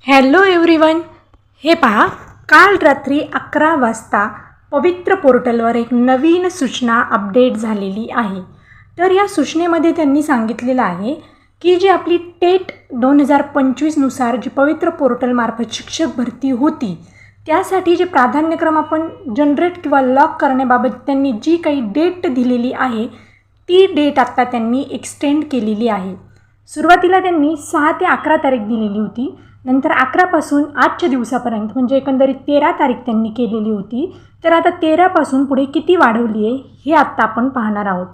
Hello everyone. हे पहा, काल रात्री 11 वाजता पवित्र पोर्टलवर एक नवीन सूचना अपडेट झालेली आहे. तर या सूचनेमध्ये त्यांनी सांगितलेलं आहे की जी आपली टेट 2025नुसार जी पवित्र पोर्टलमार्फत शिक्षक भरती होती त्यासाठी जे प्राधान्यक्रम आपण जनरेट किंवा लॉक करण्याबाबत त्यांनी जी काही डेट दिलेली आहे ती डेट आत्ता त्यांनी एक्सटेंड केलेली आहे. सुरुवातीला त्यांनी 6 ते 11 तारीख दिलेली होती. नंतर 11पासून आजच्या दिवसापर्यंत म्हणजे एकंदरीत 13 तारीख त्यांनी केलेली होती. तर आता 13पासून पुढे किती वाढवली आहे हे आत्ता आपण पाहणार आहोत.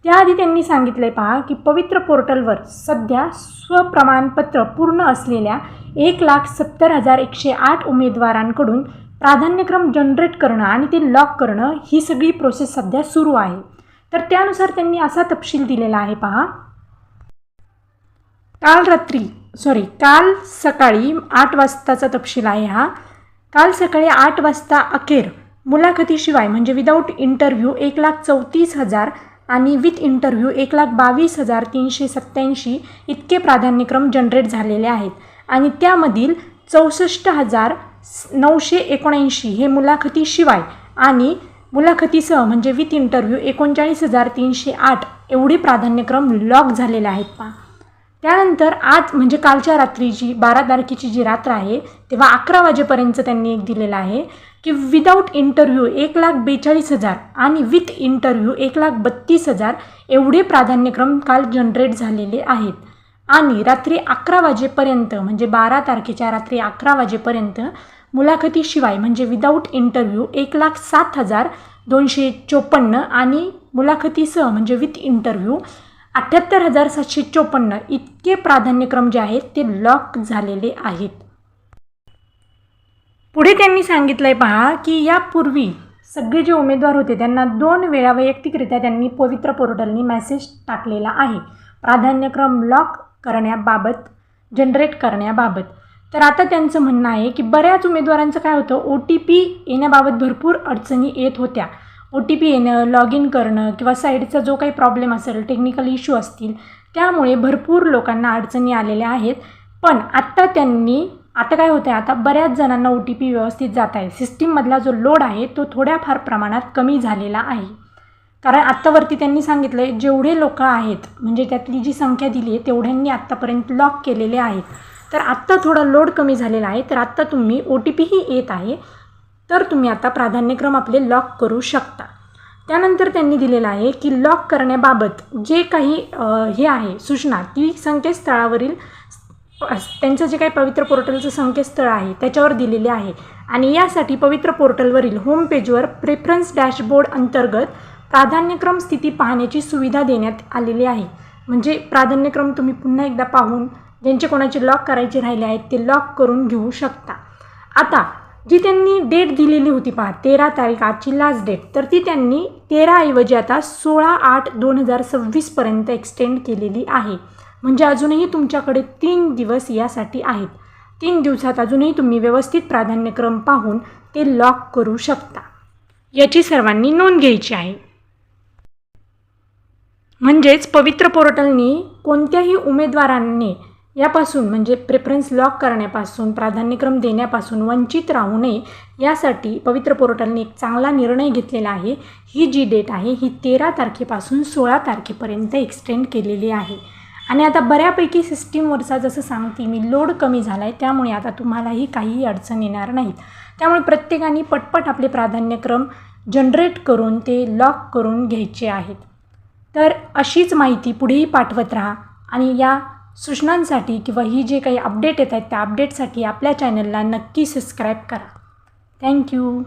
त्याआधी त्यांनी सांगितलं आहे पहा की पवित्र पोर्टलवर सध्या स्वप्रमाणपत्र पूर्ण असलेल्या 1,70,108 उमेदवारांकडून प्राधान्यक्रम जनरेट करणं आणि ते लॉक करणं ही सगळी प्रोसेस सध्या सुरू आहे. तर त्यानुसार त्यांनी असा तपशील दिलेला आहे पहा. काल सकाळी 8 वाजताचा तपशील आहे हा. काल सकाळी 8 वाजता अखेर मुलाखतीशिवाय म्हणजे विदाऊट इंटरव्ह्यू 1,34,000 आणि विथ इंटरव्ह्यू 1,22,387 इतके प्राधान्यक्रम जनरेट झालेले आहेत आणि त्यामधील 64,979 हे मुलाखतीशिवाय आणि मुलाखतीसह म्हणजे विथ इंटरव्ह्यू 39,308 एवढे प्राधान्यक्रम लॉक झालेले आहेत पहा. त्यानंतर आज म्हणजे कालच्या रात्रीची 12 तारखेची जी रात्र आहे तेव्हा 11 वाजेपर्यंत त्यांनी एक दिलेला आहे की विदाऊट इंटरव्ह्यू 1,42,000 आणि विथ इंटरव्ह्यू 1,32,000 एवढे प्राधान्यक्रम काल जनरेट झालेले आहेत. आणि रात्री 11 वाजेपर्यंत म्हणजे 12 तारखेच्या रात्री 11 वाजेपर्यंत मुलाखतीशिवाय म्हणजे विदाऊट इंटरव्ह्यू 1,07,254 आणि मुलाखतीसह म्हणजे विथ इंटरव्ह्यू 78,754 इतके प्राधान्यक्रम जे आहेत ते लॉक झालेले आहेत. पुढे त्यांनी सांगितलं आहे पहा की यापूर्वी सगळे जे उमेदवार होते त्यांना 2 वेळा वैयक्तिकरित्या त्यांनी पवित्र पोर्टलनी मेसेज टाकलेला आहे प्राधान्यक्रम लॉक करण्याबाबत जनरेट करण्याबाबत. तर आता त्यांचं म्हणणं आहे की बऱ्याच उमेदवारांचं काय होतं OTP येण्याबाबत भरपूर अडचणी येत होत्या. OTP येणं, लॉग इन करणं किंवा साईडचा जो काही प्रॉब्लेम असेल, टेक्निकल इश्यू असतील त्यामुळे भरपूर लोकांना अडचणी आलेल्या आहेत. पण आता काय होतं आहे आता बऱ्याच जणांना OTP व्यवस्थित जात आहे. सिस्टीममधला जो लोड आहे तो थोड्याफार प्रमाणात कमी झालेला आहे. कारण आत्तावरती त्यांनी सांगितलं आहे जेवढे लोक आहेत म्हणजे त्यातली जी संख्या दिली आहे तेवढ्यांनी आत्तापर्यंत लॉक केलेले आहेत. तर आत्ता थोडा लोड कमी झालेला आहे. तर आत्ता तुम्ही OTP ही येत आहे तर तुम्ही आता प्राधान्यक्रम आपले लॉक करू शकता. त्यानंतर त्यांनी दिलेलं आहे की लॉक करण्याबाबत जे काही हे आहे सूचना ती संकेतस्थळावरील त्यांचं जे काही पवित्र पोर्टलचं संकेतस्थळ आहे त्याच्यावर दिलेले आहे. आणि यासाठी पवित्र पोर्टलवरील होम पेजवर प्रेफरन्स डॅशबोर्ड अंतर्गत प्राधान्यक्रम स्थिती पाहण्याची सुविधा देण्यात आलेली आहे. म्हणजे प्राधान्यक्रम तुम्ही पुन्हा एकदा पाहून ज्यांचे कोणाचे लॉक करायचे राहिले आहेत ते लॉक करून घेऊ शकता. आता जी त्यांनी डेट दिलेली होती पहा 13 तारीख आजची लास्ट डेट तर ती त्यांनी 13 ऐवजी आता 16/8/2026 पर्यंत एक्सटेंड केलेली आहे. म्हणजे अजूनही तुमच्याकडे 3 दिवस यासाठी आहेत. 3 दिवसात अजूनही तुम्ही व्यवस्थित प्राधान्यक्रम पाहून ते लॉक करू शकता. याची सर्वांनी नोंद घ्यायची आहे. म्हणजेच पवित्र पोर्टलनी कोणत्याही उमेदवारांनी यापासून म्हणजे प्रेफरन्स लॉक करण्यापासून प्राधान्यक्रम देण्यापासून वंचित राहू नये यासाठी पवित्र पोर्टलने एक चांगला निर्णय घेतलेला आहे. ही जी डेट आहे ही 13 तारखेपासून 16 तारखेपर्यंत एक्सटेंड केलेली आहे. आणि आता बऱ्यापैकी सिस्टीमवरचा जसं सांगते मी लोड कमी झाला आहे त्यामुळे आता तुम्हालाही काहीही अडचण येणार नाहीत. त्यामुळे प्रत्येकाने पटपट आपले प्राधान्यक्रम जनरेट करून ते लॉक करून घ्यायचे आहेत. तर अशीच माहिती पुढेही पाठवत राहा आणि या सूचनांसाठी किंवा ही जे काही अपडेट येत आहेत त्या अपडेटसाठी आपल्या चॅनलला नक्की सबस्क्राईब करा. थँक्यू.